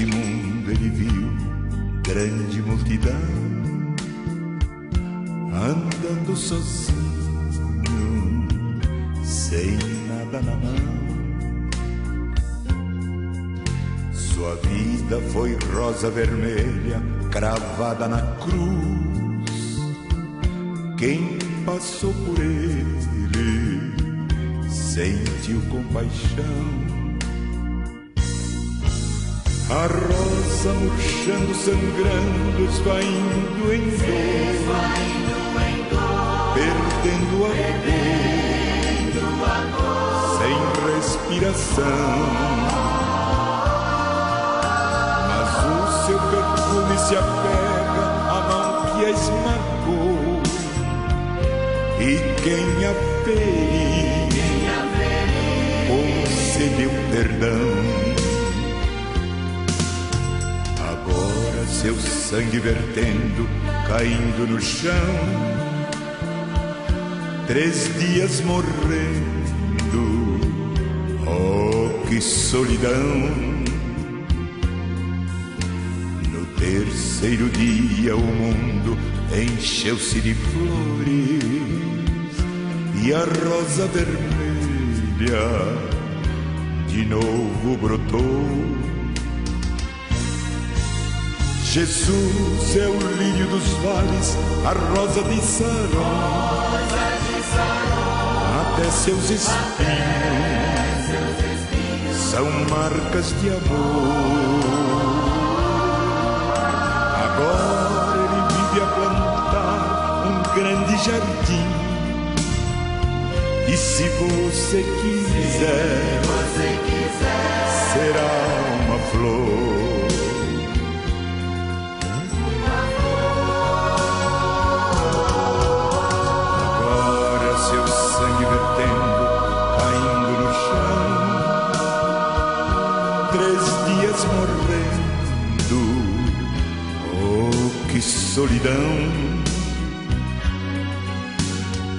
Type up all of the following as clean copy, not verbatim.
Neste mundo ele viu grande multidão andando sozinho, sem nada na mão. Sua vida foi rosa vermelha cravada na cruz. Quem passou por ele sentiu compaixão. A rosa murchando, sangrando, esvaindo em dor, perdendo a cor, sem respiração. Mas o seu perfume se apega à mão que a esmagou, e quem a feriu concedeu perdão. Seu sangue vertendo, caindo no chão, 3 dias morrendo. Oh, que solidão! No 3º dia o mundo encheu-se de flores e a rosa vermelha de novo brotou. Jesus é o lírio dos vales, a rosa de Saron, até seus espinhos são marcas de amor. Agora ele vive a plantar um grande jardim, e se você quiser, será uma flor. Morrendo, oh, que solidão!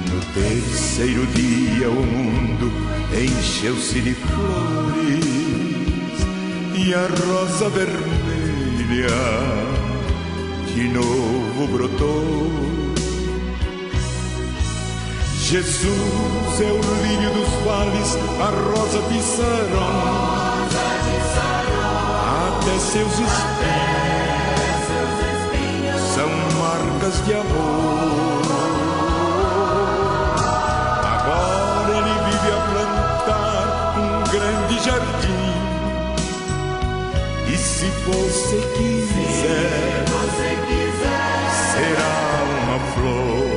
No 3º dia o mundo encheu-se de flores e a rosa vermelha de novo brotou. Jesus é o lírio dos vales, a rosa de Saron, até seus espinhos são marcas de amor. Agora ele vive a plantar um grande jardim, e se você quiser, será uma flor.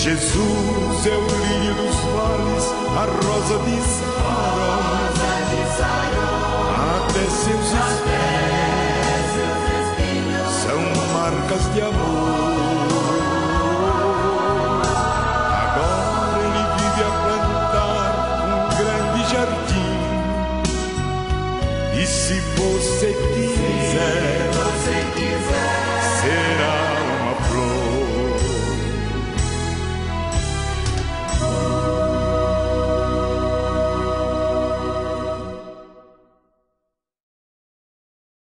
Jesus é o lírio dos vales, a rosa de Saron, até seus espinhos são marcas de amor.